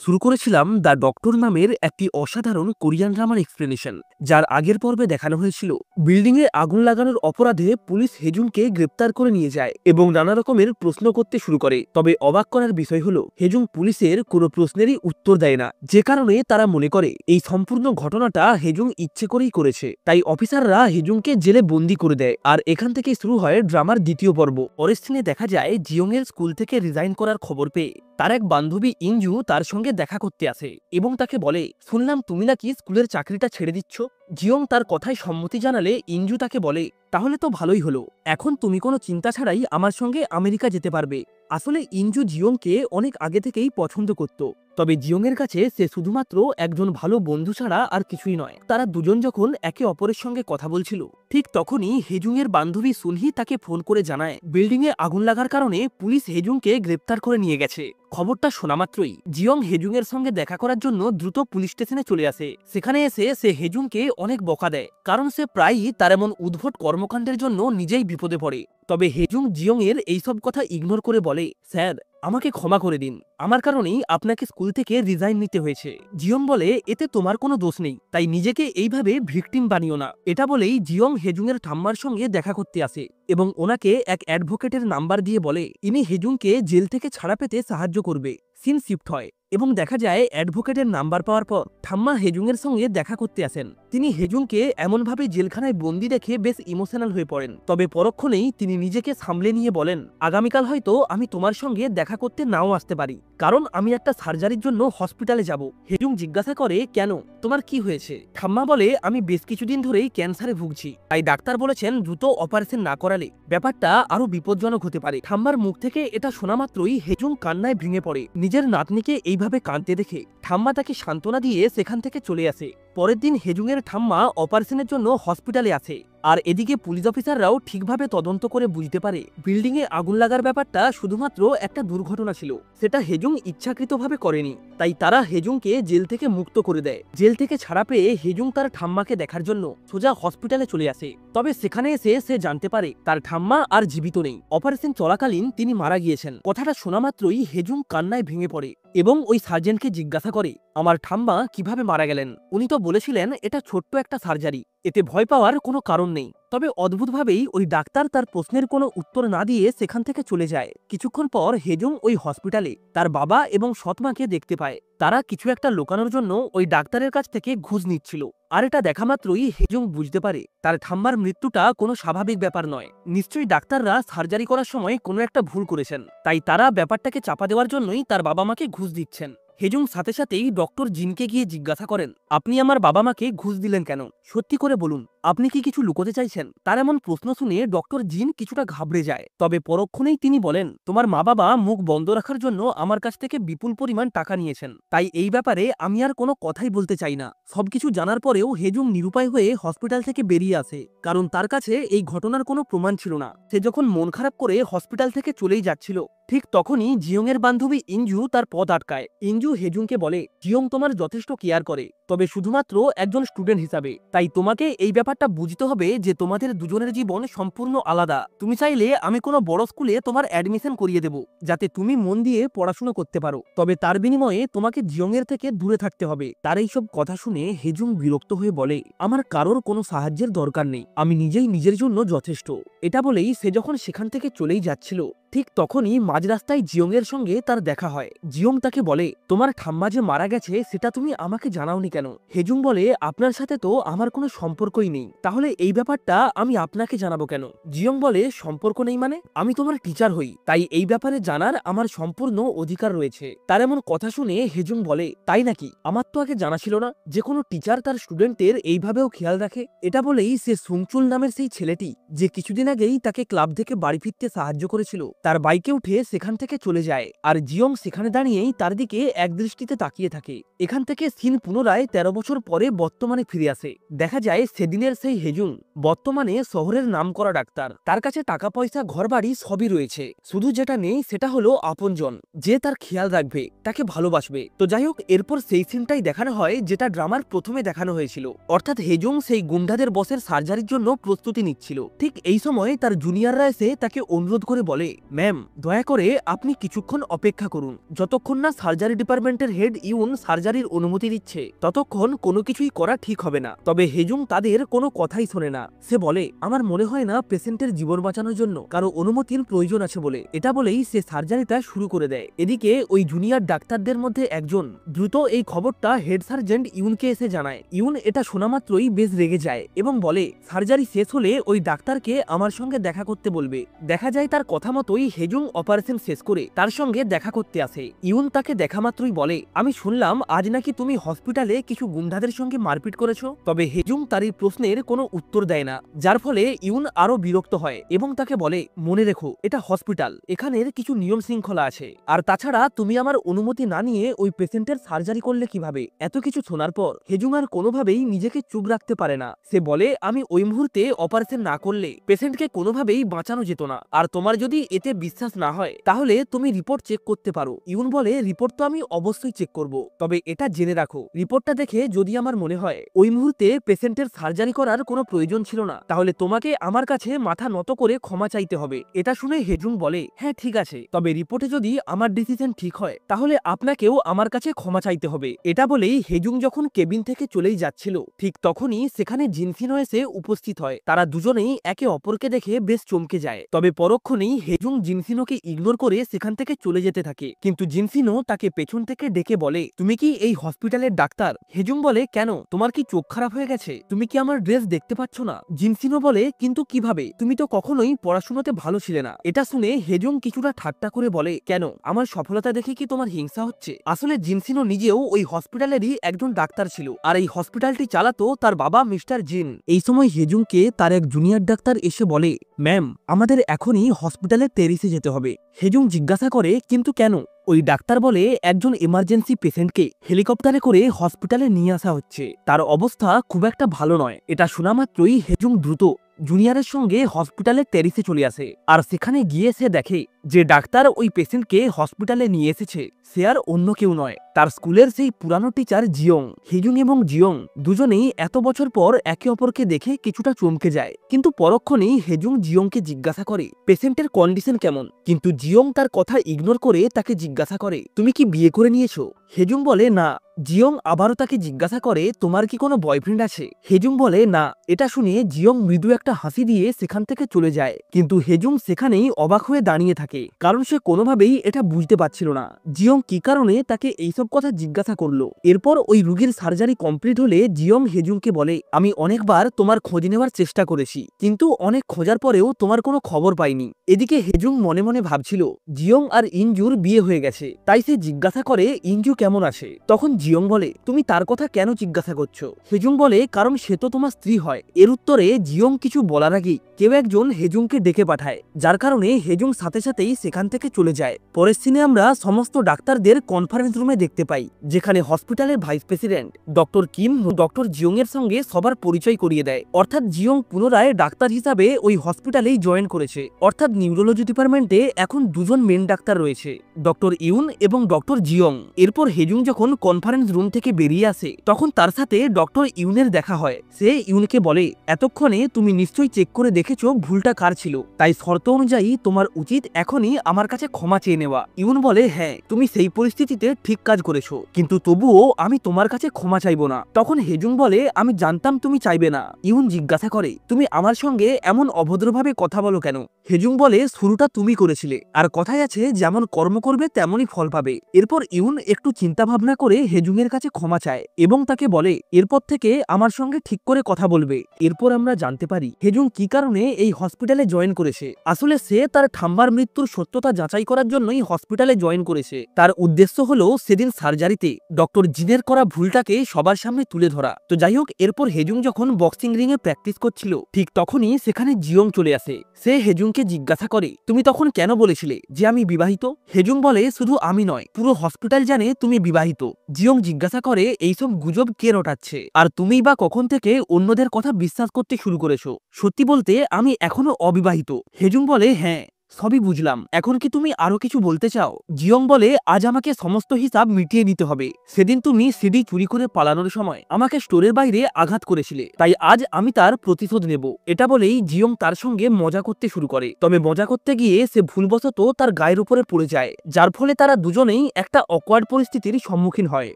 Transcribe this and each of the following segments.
শুরু করেছিলাম the doctor নামের একটি অসাধারণ কোরিয়ান ড্রামার এক্সপ্লেনেশন, যার আগের পর্বে দেখানো হয়েছিল বিল্ডিংয়ে আগুন লাগানোর অপরাধে পুলিশ হেজুংকে গ্রেপ্তার করে নিয়ে যায় এবং নানা রকমের প্রশ্ন করতে শুরু করে। তবে অবাক করার বিষয় হলো হেজুং পুলিশের কোনো প্রশ্নেরই উত্তর দেয় না, যে কারণে তারা মনে করে এই সম্পূর্ণ ঘটনাটা হেজুং ইচ্ছে করেই করেছে। তাই অফিসাররা হেজুংকে জেলে বন্দি করে দেয়, আর এখান থেকেই শুরু হয় ড্রামার দ্বিতীয় পর্ব। পরের সিনে দেখা যায় জিয়ং এর স্কুল থেকে রিজাইন করার খবর পেয়ে তার এক বান্ধবী ইনজু তার সঙ্গে দেখা করতে আসে এবং তাকে বলে, শুনলাম তুমি নাকি স্কুলের চাকরিটা ছেড়ে দিচ্ছ। জিয়ং তার কথায় সম্মতি জানালে ইনজু তাকে বলে, তাহলে তো ভালোই হলো, এখন তুমি কোনো চিন্তা ছাড়াই আমার সঙ্গে আমেরিকা যেতে পারবে। আসলে ইনজু জিয়ংকে অনেক আগে থেকেই পছন্দ করত, তবে জিয়ং এর কাছে সে শুধুমাত্র একজন ভালো বন্ধু ছাড়া আর কিছুই নয়। তারা দুজন যখন একে অপরের সঙ্গে কথা বলছিল, ঠিক তখনই হেজুং এর বান্ধবী সুনহি তাকে ফোন করে জানায় বিল্ডিং এ আগুন লাগার কারণে পুলিশ হেজুংকে গ্রেপ্তার করে নিয়ে গেছে। খবরটা শোনা মাত্রই জিয়ং হেজুং এর সঙ্গে দেখা করার জন্য দ্রুত পুলিশ স্টেশনে চলে আসে। সেখানে এসে সে হেজুংকে অনেক বকা দেয়, কারণ সে প্রায়ই তার এমন উদ্ভট কর্মকাণ্ডের জন্য নিজেই বিপদে পড়ে। তবে হেজুং জিয়ং এর এইসব কথা ইগনোর করে বলে, স্যার আমাকে ক্ষমা করে দিন, আমার কারণেই আপনাকে স্কুল থেকে রিজাইন নিতে হয়েছে। জিয়ং বলে, এতে তোমার কোনো দোষ নেই, তাই নিজেকে এইভাবে ভিকটিম বানিও না। এটা বলেই জিয়ং হেজুং এর ঠাম্মার সঙ্গে দেখা করতে আসে এবং ওনাকে এক অ্যাডভোকেটের নাম্বার দিয়ে বলে ইনি হেজুংকে জেল থেকে ছাড়া পেতে সাহায্য করবে। সিন শিফট হয় এবং দেখা যায় অ্যাডভোকেটের নাম্বার পাওয়ার পর ঠাম্মা হেজুং এর সঙ্গে দেখা করতে আসেন। তিনি হেজুংকে এমনভাবে জেলখানায় বন্দি দেখে বেশ ইমোশনাল হয়ে পড়েন, তবে পরক্ষণেই তিনি নিজেকে সামলে নিয়ে বলেন, আগামীকাল হয়তো আমি তোমার সঙ্গে দেখা করতে নাও আসতে পারি, কারণ আমি একটা সার্জারির জন্য হসপিটালে যাব। হেজুং জিজ্ঞাসা করে, কেন, তোমার কি হয়েছে? ঠাম্মা বলে, আমি বেশ কিছুদিন ধরেই ক্যান্সারে ভুগছি, তাই ডাক্তার বলেছেন দ্রুত অপারেশন না করালে ব্যাপারটা আরো বিপজ্জনক হতে পারে। ঠাম্মার মুখ থেকে এটা শোনা মাত্রই হেজুং কান্নায় ভেঙে পড়ে। নিজের নাতনিকে এইভাবে কাঁদতে দেখে ঠাম্মা তাকে সান্ত্বনা দিয়ে সেখান থেকে চলে আসে। পরের দিন হেজুং এর ঠাম্মা অপারেশনের জন্য হসপিটালে আসে, আর এদিকে পুলিশ অফিসাররাও ঠিকভাবে তদন্ত করে বুঝতে পারে বিল্ডিং এ আগুন লাগার ব্যাপারটা শুধুমাত্র একটা দুর্ঘটনা ছিল, সেটা হেজুং ইচ্ছাকৃতভাবে করেনি। তাই তারা হেজুংকে জেল থেকে মুক্ত করে দেয়। জেল থেকে ছাড়া পেয়ে হেজুং তার ঠাম্মাকে দেখার জন্য সোজা হসপিটালে চলে আসে। তবে সেখানে এসে সে জানতে পারে তার ঠাম্মা আর জীবিত নেই, অপারেশন চলাকালীন তিনি মারা গিয়েছেন। কথাটা শোনা মাত্রই হেজুং কান্নায় ভেঙে পড়ে এবং ওই সার্জেন্টকে জিজ্ঞাসা করে, আমার ঠাম্মা কিভাবে মারা গেলেন? উনি তো বলেছিলেন এটা ছোট্ট একটা সার্জারি, এতে ভয় পাওয়ার কোনো কারণ নেই। তবে অদ্ভুতভাবেই ওই ডাক্তার তার প্রশ্নের কোনো উত্তর না দিয়ে সেখান থেকে চলে যায়। কিছুক্ষণ পর হেজুং ওই হসপিটালে তার বাবা এবং সৎমাকে দেখতে পায়। তারা কিছু একটা লুকানোর জন্য ওই ডাক্তারের কাছ থেকে ঘুষ নিচ্ছিল, আর এটা দেখা মাত্রই হেজুং বুঝতে পারে তার ঠাম্মার মৃত্যুটা কোনো স্বাভাবিক ব্যাপার নয়। নিশ্চয়ই ডাক্তাররা সার্জারি করার সময় কোনো একটা ভুল করেছেন, তাই তারা ব্যাপারটাকে চাপা দেওয়ার জন্যই তার বাবা মাকে ঘুষ দিচ্ছেন। হেজুং সাথে সাথেই ডক্টর জিনকে গিয়ে জিজ্ঞাসা করেন, আপনি আমার বাবা মাকে ঘুষ দিলেন কেন? সত্যি করে বলুন, আপনি কি কিছু লুকোতে চাইছেন? তার এমন প্রশ্ন শুনে ডক্টর জিন কিছুটা ঘাবড়ে যায়, তবে পরক্ষণেই তিনি বলেন, তোমার মা বাবা মুখ বন্ধ রাখার জন্য আমার কাছ থেকে বিপুল পরিমাণ টাকা নিয়েছেন, তাই এই ব্যাপারে আমি আর কোনো কথাই বলতে চাই না। সবকিছু জানার পরেও হেজুং নিরুপায় হয়ে হসপিটাল থেকে বেরিয়ে আসে, কারণ তার কাছে এই ঘটনার কোনো প্রমাণ ছিল না। সে যখন মন খারাপ করে হসপিটাল থেকে চলেই যাচ্ছিল, ঠিক তখনই জিয়ং এর বান্ধবী ইনজু তার পথ আটকায়। ইনজু হেজুংকে বলে, জিয়ং তোমার যথেষ্ট কেয়ার করে, তবে শুধুমাত্র একজন স্টুডেন্ট হিসাবে, তাই তোমাকে এই ব্যাপারটা বুঝতে হবে যে তোমাদের দুজনের জীবন সম্পূর্ণ আলাদা। তুমি চাইলে আমি কোনো বড় স্কুলে তোমার অ্যাডমিশন করিয়ে দেব, যাতে তুমি মন দিয়ে পড়াশোনা করতে পারো, তবে তার বিনিময়ে তোমাকে জিয়ং এর থেকে দূরে থাকতে হবে। তার এইসব কথা শুনে হেজুং বিরক্ত হয়ে বলে, আমার কারোর কোনো সাহায্যের দরকার নেই, আমি নিজেই নিজের জন্য যথেষ্ট। এটা বলেই সে যখন সেখান থেকে চলেই যাচ্ছিল, ঠিক তখনই মাঝ রাস্তায় জিয়ং এর সঙ্গে তার দেখা হয়। জিয়ং তাকে বলে, তোমার ঠাম্মা যে মারা গেছে সেটা তুমি আমাকে জানাওনি কেন? হেজুং বলে, আপনার সাথে তো আমার কোনো সম্পর্কই নেই, তাহলে এই ব্যাপারটা আমি আপনাকে জানাবো কেন? জিয়ং বলে, সম্পর্ক নেই মানে? আমি তোমার টিচার হই, তাই এই ব্যাপারে জানার আমার সম্পূর্ণ অধিকার রয়েছে। তার এমন কথা শুনে হেজুং বলে, তাই নাকি? আমার তো আগে জানা ছিল না যে কোনো টিচার তার স্টুডেন্টের এইভাবেও খেয়াল রাখে। এটা বলেই সে সুংচুল নামের সেই ছেলেটি, যে কিছুদিন আগেই তাকে ক্লাব থেকে বাড়ি ফিরতে সাহায্য করেছিল, তার বাইকে উঠে সেখান থেকে চলে যায়। আর জিয়ং সেখানে দাঁড়িয়েই তার দিকে একদৃষ্টিতে তাকিয়ে থাকে। এখান থেকে সিন পুনরায় 13 বছর পরে বর্তমানে ফিরে আসে। দেখা যায় সেদিনের সেই হেজুং বর্তমানে শহরের নামকরা ডাক্তার। তার কাছে টাকা পয়সা ঘর বাড়ি সবই রয়েছে, শুধু যেটা নেই সেটা হলো আপনজন, যে তার খেয়াল রাখবে, তাকে ভালোবাসবে। তো যাই হোক, এরপর সেই সিনটাই দেখানো হয় যেটা ড্রামার প্রথমে দেখানো হয়েছিল, অর্থাৎ হেজুং সেই গুন্ডাদের বসের সার্জারির জন্য প্রস্তুতি নিচ্ছিল। ঠিক এই সময় তার জুনিয়ররা এসে তাকে অনুরোধ করে বলে, ম্যাম, দয়া করে আপনি কিছুক্ষণ অপেক্ষা করুন। যতক্ষণ না সার্জারি ডিপার্টমেন্টের হেড ইউন সার্জারির অনুমতি দিচ্ছে ততক্ষণ কোনো কিছুই করা ঠিক হবে না। তবে হেজুং তাদের কোনো কথাই শোনে না। সে বলে, আমার মনে হয় না পেশেন্টের জীবন বাঁচানোর জন্য কারো অনুমতির প্রয়োজন আছে বলে। এটা বলেই সে সার্জারিটা শুরু করে দেয়। এদিকে ওই জুনিয়র ডাক্তারদের মধ্যে একজন দ্রুত এই খবরটা হেড সার্জেন্ট ইউনকে এসে জানায়। ইউন এটা শোনা মাত্রই বেশ রেগে যায় এবং বলে, সার্জারি শেষ হলে ওই ডাক্তারকে আমার সঙ্গে দেখা করতে বলবে। দেখা যায় তার কথা মতোই হেজুং অপারেশন শেষ করে তার সঙ্গে দেখা করতে আসে। ইউন তাকে দেখা মাত্রই বলে, আমি শুনলাম আজ নাকি তুমি হসপিটালে কিছু গুন্ডাদের সঙ্গে মারপিট করেছো। তবে হেজুং তার এই প্রশ্নের কোনো উত্তর দেয় না, যার ফলে ইউন আরো বিরক্ত হয় এবং তাকে বলে, মনে রেখো এটা হসপিটাল, এখানের কিছু নিয়ম শৃঙ্খলা আছে। আর তাছাড়া তুমি আমার অনুমতি না নিয়ে ওই পেশেন্টের সার্জারি করলে কিভাবে? এত কিছু শোনার পর হেজুং আর কোনোভাবেই নিজেকে চুপ রাখতে পারে না। সে বলে, আমি ওই মুহূর্তে অপারেশন না করলে পেশেন্টকে কোনোভাবেই বাঁচানো যেত না। আর তোমার যদি এতে বিশ্বাস না হয় তাহলে তুমি রিপোর্ট চেক করতে পারো। ইউন বলে, রিপোর্ট তো আমি অবশ্যই চেক করব, তবে এটা জেনে রাখো রিপোর্টটা দেখে যদি আমার মনে হয় ওই মুহূর্তে পেশেন্টের সার্জারি করার কোনো প্রয়োজন ছিল না তাহলে তোমাকে আমার কাছে মাথা নত করে ক্ষমা চাইতে হবে। এটা শুনে হেজুং বলে, হ্যাঁ ঠিক আছে, তবে রিপোর্টে যদি আমার ডিসিশন ঠিক হয় তাহলে আপনাকেও আমার কাছে ক্ষমা চাইতে হবে। এটা বলেই হেজুং যখন কেবিন থেকে চলেই যাচ্ছিল ঠিক তখনই সেখানে জিনসিনো এসে উপস্থিত হয়। তারা দুজনেই একে অপরকে দেখে বেশ চমকে যায়। তবে পরক্ষণেই হেজুং জিনসিনোকে ইগনোর করে সেখান থেকে চলে যেতে থাকে, কিন্তু জিনসিনো তাকে পেছন থেকে ডেকে বলে, তুমি কি এই হসপিটালের ডাক্তার? হেজুং বলে, কেন, তোমার কি চোখ খারাপ হয়ে গেছে? তুমি কি আমার ড্রেস দেখতে পাচ্ছ না? জিনসিনো বলে, কিন্তু কিভাবে? তুমি তো কখনোই পড়াশোনাতে ভালো ছিলে না। এটা শুনে হেজুং কিছুটা ঠাট্টা করে বলে, কেন, আমার সফলতা দেখে কি তোমার হিংসা হচ্ছে? আসলে জিনসিনো নিজেও ওই হসপিটালেরই একজন ডাক্তার ছিল, আর এই হসপিটালটি চালাতো তার বাবা মিস্টার জিন। এই সময় হেজুংকে তার এক জুনিয়র ডাক্তার এসে বলে, ম্যাম, আমাদের এখনই হসপিটালের টেরিসে যেতে হবে। হেজুং জিজ্ঞাসা করে, কিন্তু কেন? ওই ডাক্তার বলে, একজন এমার্জেন্সি পেশেন্টকে হেলিকপ্টারে করে হসপিটালে নিয়ে আসা হচ্ছে, তার অবস্থা খুব একটা ভালো নয়। এটা শোনা মাত্রই হেজুং দ্রুত জুনিয়রের সঙ্গে হসপিটালের টেরিসে চলে আসে। আর সেখানে গিয়ে সে দেখে যে ডাক্তার ওই পেশেন্টকে হসপিটালে নিয়ে এসেছে সে আর অন্য কেউ নয়, তার স্কুলের সেই পুরানো টিচার জিয়ং। হেজুং এবং জিয়ং দুজনেই এত বছর পর একে অপরকে দেখে কিছুটা চমকে যায়, কিন্তু পরক্ষণেই হেজুং জিয়ংকে জিজ্ঞাসা করে পেশেন্টের কন্ডিশন কেমন, কিন্তু জিয়ং তার কথা ইগনোর করে তাকে জিজ্ঞাসা করে, তুমি কি বিয়ে করে নিয়েছো? হেজুং বলে, না। জিয়ং আবারও তাকে জিজ্ঞাসা করে, তোমার কি কোনো বয়ফ্রেন্ড আছে? হেজুং বলে, না। এটা শুনে জিয়ং মৃদু একটা হাসি দিয়ে সেখান থেকে চলে যায়, কিন্তু হেজুং সেখানেই অবাক হয়ে দাঁড়িয়ে থাকে, কারণ সে কোনোভাবেই এটা বুঝতে পারছিল না জিয়ং কি কারণে তাকে এইসব কথা জিজ্ঞাসা করলো। এরপর ওই রোগীর সার্জারি কমপ্লিট হলে জিয়ং হেজুংকে বলে, আমি অনেকবার তোমার খোঁজ নেওয়ার চেষ্টা করেছি, কিন্তু অনেক খোঁজার পরেও তোমার কোনো খবর পাইনি। এদিকে হেজুং মনে মনে ভাবছিল জিয়ং আর ইনজুর বিয়ে হয়ে গেছে, তাই সে জিজ্ঞাসা করে ইনজু কেমন আছে। তখন জিয়ং বলে, তুমি তার কথা কেন জিজ্ঞাসা করছো? হেজুং বলে, কারণ সে তো তোমার স্ত্রী হয়। এর উত্তরে জিয়ং কিছু বলার আগেই কেউ একজন হেজুংকে ডেকে পাঠায়, যার কারণে হেজুং সাথে সাথেই সেখান থেকে চলে যায়। পরের সিনে আমরা সমস্ত ডাক্তারদের কনফারেন্স রুমে দেখতে পাই, যেখানে হসপিটালের vice president doctor Kim doctor Jiyong এর সঙ্গে সবার পরিচয় করিয়ে দেয়। অর্থাৎ জিয়ং পুনরায় ডাক্তার হিসাবে ওই হসপিটালেই জয়েন করেছে। অর্থাৎ নিউরোলজি ডিপার্টমেন্টে এখন দুজন মেন ডাক্তার রয়েছে, ডক্টর ইউন এবং ডক্টর জিয়ং। এরপর হেজুং যখন কনফারেন্স রুম থেকে বেরিয়ে আসে তখন তার সাথে ডক্টর ইউনের দেখা হয়। সে ইউনকে বলে, এতক্ষণে তুমি নিশ্চয়ই চেক করে দেখেছো ভুলটা কার ছিল, তাই শর্ত অনুযায়ী তোমার উচিত এখনই আমার কাছে ক্ষমা চেয়ে নেওয়া। ইউন বলে, হ্যাঁ, তুমি সেই পরিস্থিতিতে ঠিক কাজ করেছো, কিন্তু তবুও আমি তোমার কাছে ক্ষমা চাইবো না। তখন হেজুং বলে, আমি জানতাম তুমি চাইবে না। ইউন জিজ্ঞাসা করে, তুমি আমার সঙ্গে এমন অভদ্রভাবে কথা বলো কেন? হেজুং বলে, শুরুটা তুমি করেছিলে, আর কথায় আছে যেমন কর্ম করবে তেমনই ফল পাবে। এরপর ইউন একটু চিন্তা ভাবনা করে হেজুং এর কাছে ক্ষমা চায় এবং তাকে বলে, এরপর থেকে আমার সঙ্গে ঠিক করে কথা বলবে। এরপর আমরা জানতে পারি হেজুং কি কারণে এই হসপিটালে জয়েন করেছে। আসলে সে তার ঠাম্মার মৃত্যুর সত্যতা যাচাই করার জন্যই হসপিটালে জয়েন করেছে। তার উদ্দেশ্য হলো সেদিন সার্জারিতে ডক্টর জিনের করা ভুলটাকে সবার সামনে তুলে ধরা। তো যাই হোক, এরপর হেজুং যখন বক্সিং রিং এ প্র্যাকটিস করছিল ঠিক তখনই সেখানে জিয়ং চলে আসে। সে হেজুংকে জিজ্ঞাসা করে, তুমি তখন কেন বলেছিলে যে আমি বিবাহিত? হেজুং বলে, শুধু আমি নয়, পুরো হসপিটাল জানে তুমি বিবাহিত। জিয়ং জিজ্ঞাসা করে, এইসব গুজব কে রটাচ্ছে, আর তুমিই বা কখন থেকে অন্যদের কথা বিশ্বাস করতে শুরু করেছো? সত্যি বলতে আমি এখনো অবিবাহিত। হেজুং বলে, হ্যাঁ, সবই বুঝলাম, এখন কি তুমি আরো কিছু বলতে চাও? জিয়ং বলে, আজ আমাকে সমস্ত হিসাব মিটিয়ে নিতে হবে। সেদিন তুমি সিডি চুরি করে পালানোর সময় আমাকে স্টোরের বাইরে আঘাত করেছিলে, তাই আজ আমি তার প্রতিশোধ নেব। এটা বলেই জিয়ং তার সঙ্গে মজা করতে শুরু করে, তবে মজা করতে গিয়ে সে ভুলবশত তার গায়ের উপরে পড়ে যায়, যার ফলে তারা দুজনেই একটা অকওয়ার্ড পরিস্থিতির সম্মুখীন হয়।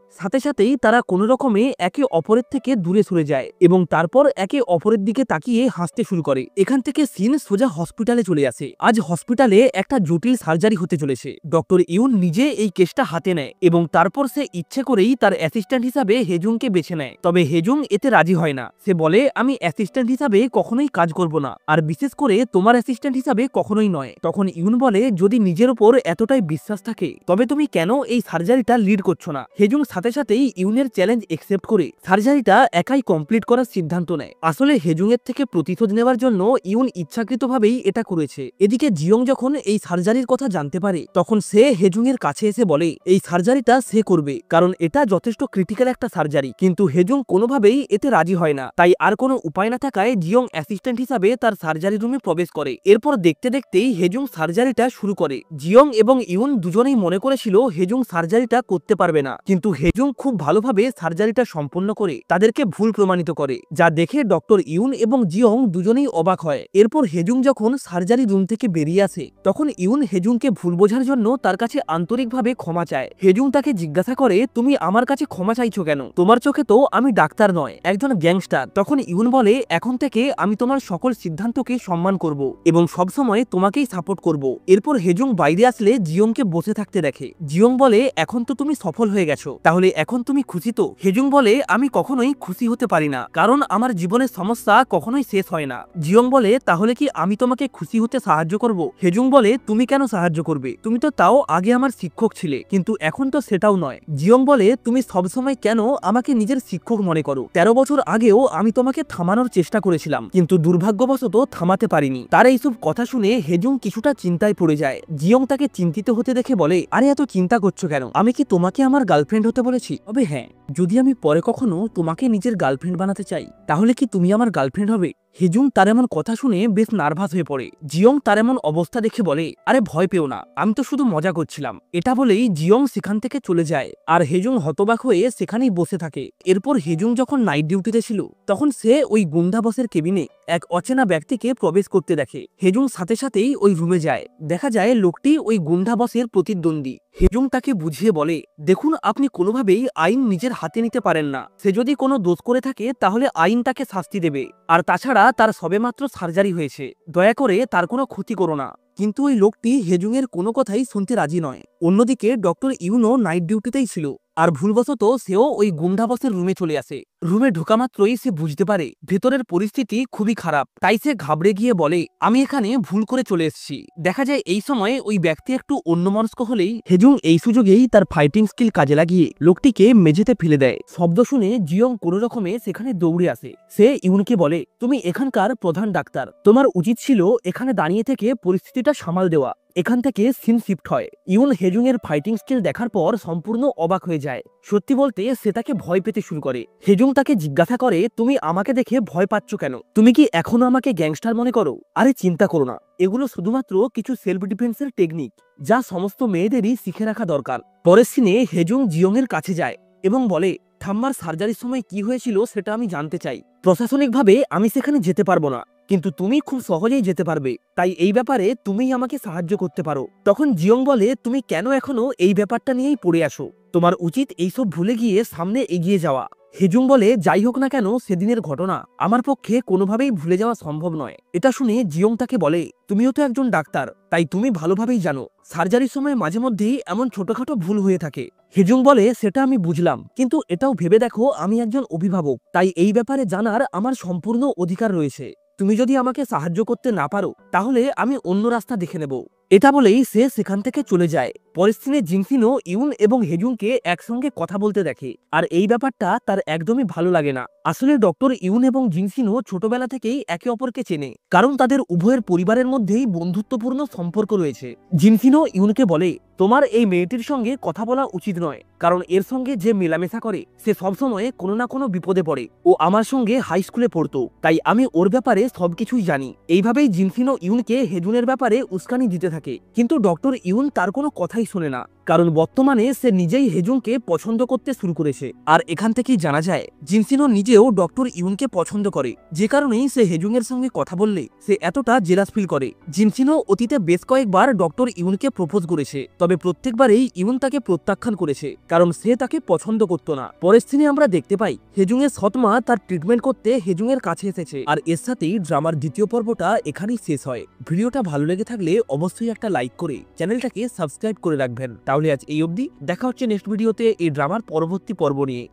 সাথে সাথেই তারা কোনো রকমে একে অপরের থেকে দূরে সরে যায় এবং তারপর একে অপরের দিকে তাকিয়ে হাসতে শুরু করে। এখান থেকে সিন সোজা হসপিটালে চলে আসে। আজ হসপিটালে একটা জটিল সার্জারি হতে চলেছে। ডক্টর ইউন নিজে এই কেসটা হাতে নেয় এবং তারপর সে ইচ্ছে করেই তার অ্যাসিস্ট্যান্ট হিসাবে হেজুংকে বেছে নেয়। তবে হেজুং এতে রাজি হয় না। সে বলে, আমি অ্যাসিস্ট্যান্ট হিসাবে কখনোই কাজ করব না, আর বিশেষ করে তোমার অ্যাসিস্ট্যান্ট হিসাবে কখনোই নয়। তখন ইউন বলে, যদি নিজের উপর এতটাই বিশ্বাস থাকে তবে তুমি কেন এই সার্জারিটা লিড করছো না? হেজুং সাথে সাথেই ইউনের চ্যালেঞ্জ একসেপ্ট করে সার্জারিটা একাই কমপ্লিট করার সিদ্ধান্ত নেয়। আসলে হেজুং এর থেকে প্রতিশোধ নেওয়ার জন্য ইউন ইচ্ছাকৃতভাবেই এটা করেছে। এদিকে জিয়ং যখন এই সার্জারির কথা জানতে পারে তখন সে হেজুং এর কাছে এসে বলে এই সার্জারিটা সে করবে, কারণ এটা যথেষ্ট ক্রিটিক্যাল একটা সার্জারি। কিন্তু হেজুং কোনোভাবেই এতে রাজি হয় না। তাই আর কোনো উপায় না থাকায় জিয়ং অ্যাসিস্ট্যান্ট হিসাবে তার সার্জারি রুমে প্রবেশ করে। এরপর দেখতে দেখতেই হেজুং সার্জারিটা শুরু করে। জিয়ং এবং ইউন দুজনেই মনে করেছিল হেজুং সার্জারিটা করতে পারবে না, কিন্তু হেজুং খুব ভালোভাবে সার্জারিটা সম্পন্ন করে তাদেরকে ভুল প্রমাণিত করে, যা দেখে ডক্টর ইউন এবং জিয়ং দুজনেই অবাক হয়। এরপর হেজুং যখন সার্জারি রুম থেকে বেরিয়ে আসে তখন ইউন হেজুংকে ভুল বোঝার জন্য তার কাছে আন্তরিকভাবে ক্ষমা চায়। হেজুং তাকে জিজ্ঞাসা করে, তুমি আমার কাছে ক্ষমা চাইছো কেন? তোমার চোখে তো আমি ডাক্তার নয়, একজন গ্যাংস্টার। তখন ইউন বলে, এখন থেকে আমি তোমার সকল সিদ্ধান্তকে সম্মান করব এবং সবসময় তোমাকেই সাপোর্ট করব। এরপর হেজুং বাইরে আসলে জিয়ংকে বসে থাকতে দেখে। জিয়ং বলে, এখন তো তুমি সফল হয়ে গেছো, তাহলে এখন তুমি খুশি তো? হেজুং বলে, আমি কখনোই খুশি হতে পারি না, কারণ আমার জীবনের সমস্যা কখনোই শেষ হয় না। জিয়ং বলে, তাহলে কি আমি তোমাকে খুশি হতে সাহায্য করব? হেজুং বলে, তুমি কেন সাহায্য করবে? তুমি তো তাও আগে আমার শিক্ষক ছিলে, কিন্তু এখন তো সেটাও নয়। জিয়ং বলে, তুমি সবসময় কেন আমাকে নিজের শিক্ষক মনে করো? 13 বছর আগেও আমি তোমাকে থামানোর চেষ্টা করেছিলাম, কিন্তু দুর্ভাগ্যবশত থামাতে পারিনি। তার এইসব কথা শুনে হেজুং কিছুটা চিন্তায় পড়ে যায়। জিয়ং তাকে চিন্তিত হতে দেখে বলে, আরে এত চিন্তা করছো কেন? আমি কি তোমাকে আমার গার্লফ্রেন্ড হতে বলেছি? তবে হ্যাঁ, যদি আমি পরে কখনো তোমাকে নিজের গার্লফ্রেন্ড বানাতে চাই তাহলে কি তুমি আমার গার্লফ্রেন্ড হবে? হেজুং তার এমন কথা শুনে বেশ নার্ভাস হয়ে পড়ে। জিয়ং তার এমন অবস্থা দেখে বলে, আরে ভয় পেও না, আমি তো শুধু মজা করছিলাম। এটা বলেই জিয়ং সেখান থেকে চলে যায় আর হেজুং হতবাক হয়ে সেখানেই বসে থাকে। এরপর হেজুং যখন নাইট ডিউটিতে ছিল তখন সে ওই গুন্ডা বসের কেবিনে এক অচেনা ব্যক্তিকে প্রবেশ করতে দেখে। হেজুং সাথে সাথেই ওই রুমে যায়। দেখা যায় লোকটি ওই গুন্ডা বসের প্রতিদ্বন্দ্বী। হেজুং তাকে বুঝিয়ে বলে, দেখুন, আপনি কোনোভাবেই আইন নিজের হাতে নিতে পারেন না। সে যদি কোনো দোষ করে থাকে তাহলে আইন তাকে শাস্তি দেবে, আর তাছাড়া তার সবেমাত্র সার্জারি হয়েছে, দয়া করে তার কোনো ক্ষতি করো না। কিন্তু ওই লোকটি হেজুং এর কোনো কথাই শুনতে রাজি নয়। অন্যদিকে ডক্টর ইউনো নাইট ডিউটিতেই ছিল আর ভুলবশত সেও ওই গুন্ডা বসের রুমে চলে আসে। রুমে ঢোকা মাত্রই সে বুঝতে পারে ভেতরের পরিস্থিতি খুবই খারাপ, তাই সে ঘাবড়ে গিয়ে বলে, আমি এখানে ভুল করে চলে এসেছি। দেখা যায় এই সময়ে ওই ব্যক্তি একটু অন্যমনস্ক হলেই হেজুং এই সুযোগেই তার ফাইটিং স্কিল কাজে লাগিয়ে লোকটিকে মেঝেতে ফেলে দেয়। শব্দ শুনে জিয়ং কোনো রকমে সেখানে দৌড়ে আসে। সে ইউনকে বলে, তুমি এখানকার প্রধান ডাক্তার, তোমার উচিত ছিল এখানে দাঁড়িয়ে থেকে পরিস্থিতিটা সামাল দেওয়া। এখান থেকে সিন শিফট হয়। ইউন হেজুং এর ফাইটিং স্কিল দেখার পর সম্পূর্ণ অবাক হয়ে যায়। সত্যি বলতে সে তাকে ভয় পেতে শুরু করে। হেজুং তাকে জিজ্ঞাসা করে, তুমি আমাকে দেখে ভয় পাচ্ছ কেন? তুমি কি এখনো আমাকে গ্যাংস্টার মনে করো? আরে চিন্তা করো না, এগুলো শুধুমাত্র কিছু সেলফ ডিফেন্সের টেকনিক, যা সমস্ত মেয়েদেরই শিখে রাখা দরকার। পরের সিনে হেজুং জিয়ং এর কাছে যায় এবং বলে, ঠাম্মার সার্জারির সময় কি হয়েছিল সেটা আমি জানতে চাই। প্রশাসনিকভাবে আমি সেখানে যেতে পারবো না, কিন্তু তুমি খুব সহজেই যেতে পারবে, তাই এই ব্যাপারে তুমিই আমাকে সাহায্য করতে পারো। তখন জিয়ং বলে, তুমি কেন এখনো এই ব্যাপারটা নিয়েই পড়ে আসো? তোমার উচিত এইসব ভুলে গিয়ে সামনে এগিয়ে যাওয়া। হেজুং বলে, যাই হোক না কেন, সেদিনের ঘটনা আমার পক্ষে কোনোভাবেই ভুলে যাওয়া সম্ভব নয়। এটা শুনে জিয়ং তাকে বলে, তুমিও তো একজন ডাক্তার, তাই তুমি ভালোভাবেই জানো সার্জারির সময় মাঝে মধ্যেই এমন ছোটখাটো ভুল হয়ে থাকে। হেজুং বলে, সেটা আমি বুঝলাম, কিন্তু এটাও ভেবে দেখো আমি একজন অভিভাবক, তাই এই ব্যাপারে জানার আমার সম্পূর্ণ অধিকার রয়েছে। তুমি যদি আমাকে সাহায্য করতে না পারো তাহলে আমি অন্য রাস্তা দেখে নেব। এটা বলেই সে সেখান থেকে চলে যায়। পরের সিনে জিনসিনো ইউন এবং হেজুংকে একসঙ্গে কথা বলতে দেখে, আর এই ব্যাপারটা তার একদমই ভালো লাগে না। আসলে ডক্টর ইউন এবং জিনসিনো ছোটবেলা থেকেই একে অপরকে চেনে, কারণ তাদের উভয়ের পরিবারের মধ্যেই বন্ধুত্বপূর্ণ সম্পর্ক রয়েছে। জিনসিনো ইউনকে বলে, তোমার এই মেয়েটির সঙ্গে কথা বলা উচিত নয়, কারণ এর সঙ্গে যে মেলামেশা করে সে সবসময় কোনো না কোনো বিপদে পড়ে। ও আমার সঙ্গে হাই স্কুলে পড়তো, তাই আমি ওর ব্যাপারে সবকিছুই জানি। এইভাবেই জিনসিনো ইউনকে হেজুনের ব্যাপারে উস্কানি দিতে থাকে, কিন্তু ডক্টর ইউন তার কোনো কথাই শোনে না, কারণ বর্তমানে সে নিজেই হেজুংকে পছন্দ করতে শুরু করেছে। আর এখান থেকেই জানা যায় জিনসিনো নিজেও ডক্টর ইউনকে পছন্দ করে, যে কারণেই সে হেজুংয়ের সঙ্গে কথা বললে সে এতটা জেলাস ফিল করে। জিনসিনো অতীতে বেশ কয়েকবার ডক্টর ইউনকে প্রপোজ করেছে, তবে প্রত্যেকবারেই ইউন তাকে প্রত্যাখ্যান করেছে, কারণ সে তাকে পছন্দ করত না। পরের দিনে আমরা দেখতে পাই হেজুংয়ের সৎমা তার ট্রিটমেন্ট করতে হেজুংয়ের কাছে এসেছে। আর এর সাথেই ড্রামার দ্বিতীয় পর্বটা এখানেই শেষ হয়। ভিডিওটা ভালো লেগে থাকলে অবশ্যই একটা লাইক করে চ্যানেলটাকে সাবস্ক্রাইব করে রাখবেন। তাহলে আজ এই অবধি, দেখা হচ্ছে নেক্সট ভিডিওতে এই ড্রামার পরবর্তী পর্ব নিয়ে।